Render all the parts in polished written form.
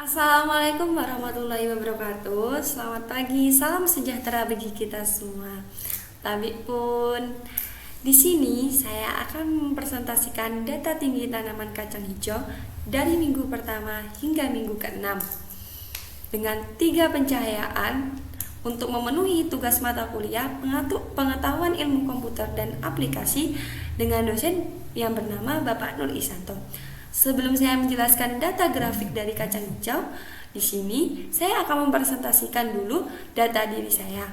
Assalamualaikum warahmatullahi wabarakatuh. Selamat pagi, salam sejahtera bagi kita semua. Tabik pun di sini saya akan mempresentasikan data tinggi tanaman kacang hijau dari minggu pertama hingga minggu ke-6 dengan 3 pencahayaan untuk memenuhi tugas mata kuliah pengetahuan ilmu komputer dan aplikasi dengan dosen yang bernama Bapak Nur Isanto. Sebelum saya menjelaskan data grafik dari kacang hijau, di sini saya akan mempresentasikan dulu data diri saya.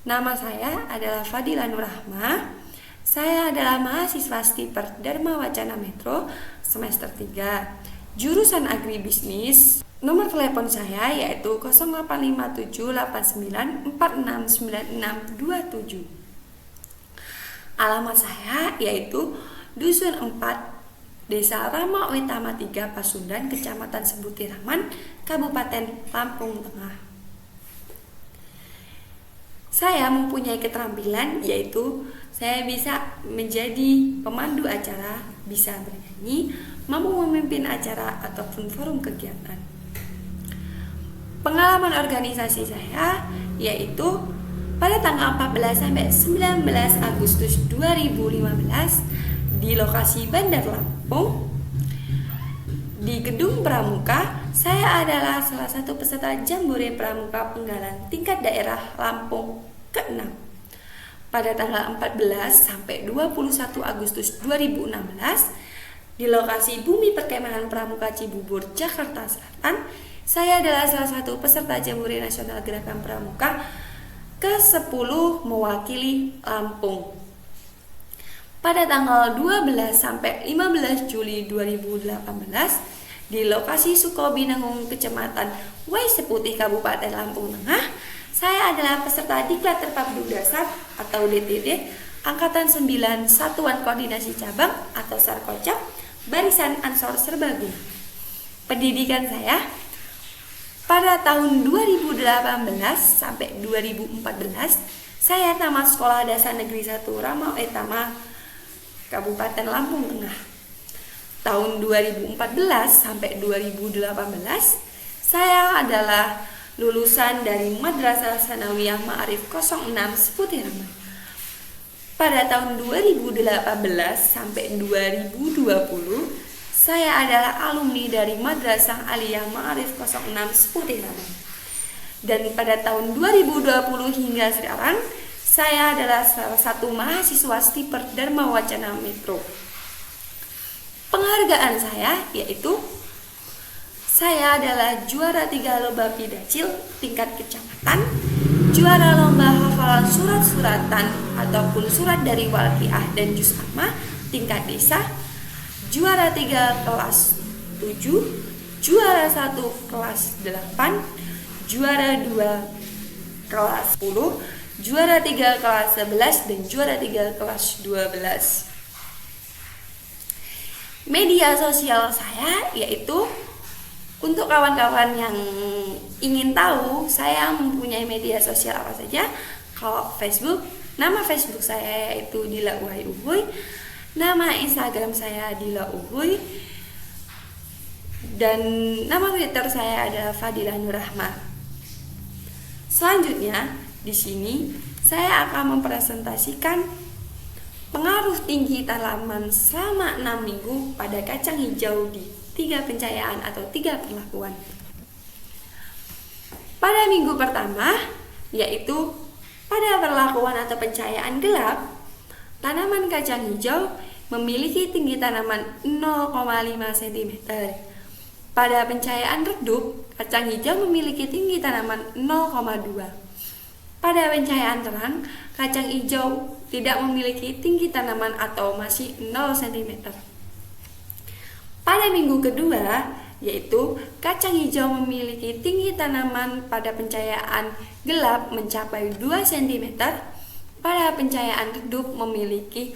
Nama saya adalah Fadila Nurrahma. Saya adalah mahasiswa Stiper Dharma Wacana Metro semester 3, jurusan agribisnis. Nomor telepon saya yaitu 085789469627. Alamat saya yaitu Dusun 4, Desa Rama Utama 3, Pasundan, Kecamatan Sebutiraman, Kabupaten Lampung Tengah. Saya mempunyai keterampilan yaitu saya bisa menjadi pemandu acara, bisa bernyanyi, mampu memimpin acara ataupun forum kegiatan. Pengalaman organisasi saya yaitu pada tanggal 14 sampai 19 Agustus 2015 di lokasi Bandar Lampung di Gedung Pramuka, saya adalah salah satu peserta Jambore Pramuka Penggalan tingkat daerah Lampung ke-6 pada tanggal 14 sampai 21 Agustus 2016 di lokasi Bumi Perkemahan Pramuka Cibubur, Jakarta Selatan. Saya adalah salah satu peserta Jambore Nasional Gerakan Pramuka ke-10 mewakili Lampung. Pada tanggal 12 sampai 15 Juli 2018 di lokasi Sukobinangun, Kecamatan Wais Putih, Kabupaten Lampung Tengah, saya adalah peserta Diklat Terpadu Dasar atau DTD Angkatan 9 Satuan Koordinasi Cabang atau Sarkocap Barisan Ansor Serbaguna. Pendidikan saya pada tahun 2018 sampai 2014 saya tamat Sekolah Dasar Negeri 1 Rama Utama Kabupaten Lampung Tengah. Tahun 2014 sampai 2018 saya adalah lulusan dari Madrasah Sanawiyah Ma'arif 06 Sebutiraman. Pada tahun 2018 sampai 2020 saya adalah alumni dari Madrasah Aliyah Ma'arif 06 Sebutiraman. Dan pada tahun 2020 hingga sekarang saya adalah salah satu mahasiswa Stiper Dharma Wacana Metro. Penghargaan saya yaitu saya adalah juara 3 lomba pidacil tingkat kecamatan, juara lomba hafalan surat-suratan ataupun surat dari Walqiah dan Juz Amma tingkat desa, juara 3 kelas 7, juara 1 kelas 8, juara 2 kelas 10, juara 3 kelas 11 dan juara 3 kelas 12. Media sosial saya yaitu untuk kawan-kawan yang ingin tahu saya mempunyai media sosial apa saja. Kalau Facebook, nama Facebook saya yaitu Dila Uhai Uhuy, nama Instagram saya Dila Uhuy, dan nama Twitter saya adalah Fadila Nurrahma. Selanjutnya di sini saya akan mempresentasikan pengaruh tinggi tanaman selama 6 minggu pada kacang hijau di 3 pencahayaan atau 3 perlakuan. Pada minggu pertama, yaitu pada perlakuan atau pencahayaan gelap, tanaman kacang hijau memiliki tinggi tanaman 0,5 cm. Pada pencahayaan redup, kacang hijau memiliki tinggi tanaman 0,2. Pada pencahayaan terang, kacang hijau tidak memiliki tinggi tanaman atau masih 0 cm. Pada minggu kedua, yaitu kacang hijau memiliki tinggi tanaman pada pencahayaan gelap mencapai 2 cm. Pada pencahayaan redup memiliki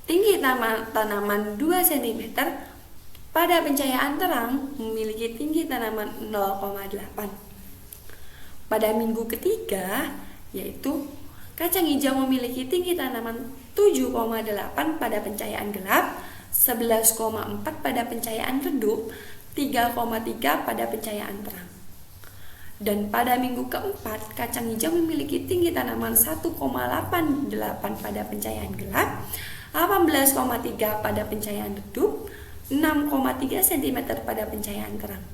tinggi tanaman 2 cm. Pada pencahayaan terang memiliki tinggi tanaman 0,8. Pada minggu ketiga, yaitu kacang hijau memiliki tinggi tanaman 7,8 pada pencahayaan gelap, 11,4 pada pencahayaan redup, 3,3 pada pencahayaan terang. Dan pada minggu keempat, kacang hijau memiliki tinggi tanaman 1,88 pada pencahayaan gelap, 18,3 pada pencahayaan redup, 6,3 cm pada pencahayaan terang.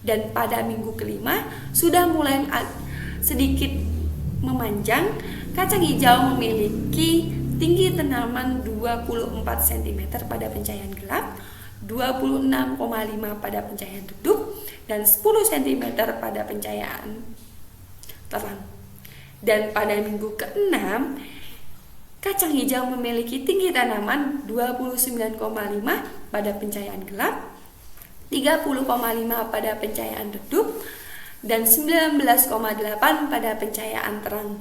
Dan pada minggu kelima sudah mulai sedikit memanjang, kacang hijau memiliki tinggi tanaman 24 cm pada pencahayaan gelap, 26,5 pada pencahayaan redup, dan 10 cm pada pencahayaan terang. Dan pada minggu ke-6, kacang hijau memiliki tinggi tanaman 29,5 pada pencahayaan gelap, 30,5 pada pencahayaan redup, dan 19,8 pada pencahayaan terang.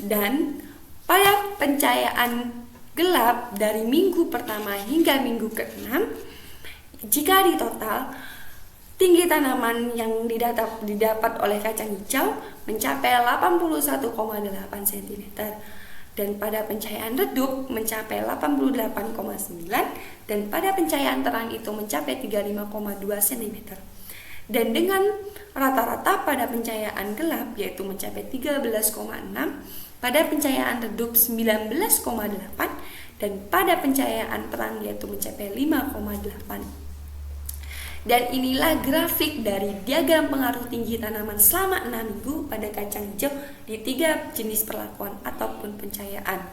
Dan pada pencahayaan gelap dari minggu pertama hingga minggu ke-6, jika di total tinggi tanaman yang didapat oleh kacang hijau mencapai 81,8 cm, dan pada pencahayaan redup mencapai 88,9, dan pada pencahayaan terang itu mencapai 35,2 cm. Dan dengan rata-rata pada pencahayaan gelap yaitu mencapai 13,6, pada pencahayaan redup 19,8, dan pada pencahayaan terang yaitu mencapai 5,8. Dan inilah grafik dari diagram pengaruh tinggi tanaman selama 6 minggu pada kacang hijau di 3 jenis perlakuan ataupun pencahayaan.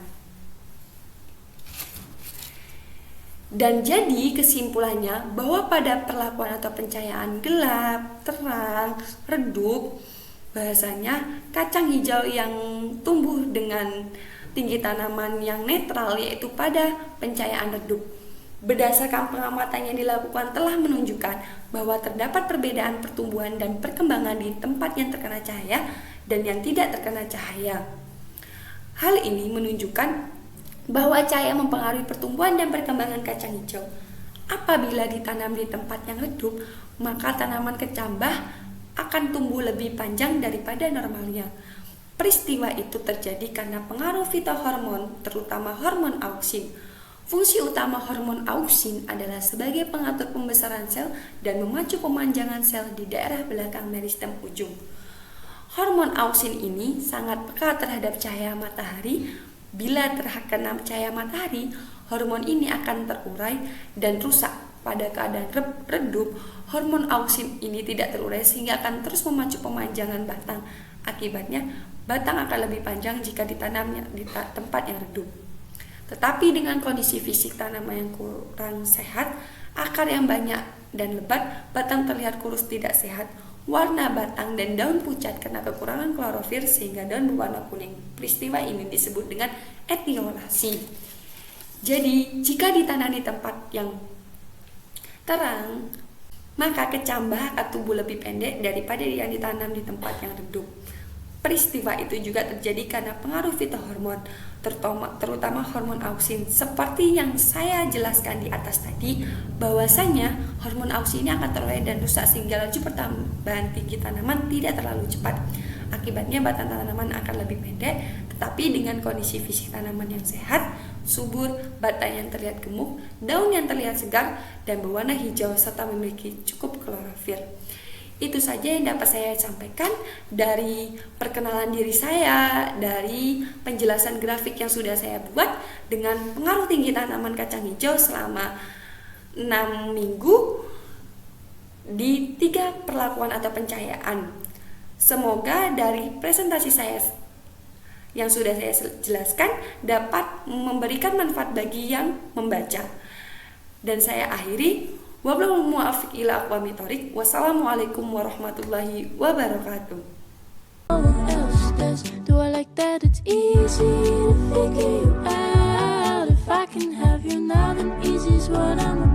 Dan jadi kesimpulannya bahwa pada perlakuan atau pencahayaan gelap, terang, redup, bahasanya kacang hijau yang tumbuh dengan tinggi tanaman yang netral yaitu pada pencahayaan redup. Berdasarkan pengamatan yang dilakukan telah menunjukkan bahwa terdapat perbedaan pertumbuhan dan perkembangan di tempat yang terkena cahaya dan yang tidak terkena cahaya. Hal ini menunjukkan bahwa cahaya mempengaruhi pertumbuhan dan perkembangan kacang hijau. Apabila ditanam di tempat yang redup, maka tanaman kecambah akan tumbuh lebih panjang daripada normalnya. Peristiwa itu terjadi karena pengaruh fitohormon, terutama hormon auksin. Fungsi utama hormon auksin adalah sebagai pengatur pembesaran sel dan memacu pemanjangan sel di daerah belakang meristem ujung. Hormon auksin ini sangat peka terhadap cahaya matahari. Bila terkena cahaya matahari, hormon ini akan terurai dan rusak. Pada keadaan redup, hormon auksin ini tidak terurai sehingga akan terus memacu pemanjangan batang. Akibatnya, batang akan lebih panjang jika ditanamnya di tempat yang redup. Tetapi dengan kondisi fisik tanaman yang kurang sehat, akar yang banyak dan lebat, batang terlihat kurus tidak sehat, warna batang dan daun pucat karena kekurangan klorofil sehingga daun berwarna kuning. Peristiwa ini disebut dengan etiolasi. Jadi, jika ditanam di tempat yang terang, maka kecambah akan tumbuh lebih pendek daripada yang ditanam di tempat yang redup. Peristiwa itu juga terjadi karena pengaruh fitohormon, terutama hormon auksin. Seperti yang saya jelaskan di atas tadi, bahwasanya hormon auksin ini akan terurai dan rusak sehingga laju pertambahan tinggi tanaman tidak terlalu cepat. Akibatnya batang tanaman akan lebih pendek, tetapi dengan kondisi fisik tanaman yang sehat, subur, batang yang terlihat gemuk, daun yang terlihat segar dan berwarna hijau serta memiliki cukup klorofil. Itu saja yang dapat saya sampaikan dari perkenalan diri saya, dari penjelasan grafik yang sudah saya buat dengan pengaruh tinggi tanaman kacang hijau selama 6 minggu di 3 perlakuan atau pencahayaan. Semoga dari presentasi saya yang sudah saya jelaskan dapat memberikan manfaat bagi yang membaca. Dan saya akhiri. Wassalamualaikum warahmatullahi wabarakatuh. Do I like that it's easy to figure you out? If I can have you now, then easy's what I'm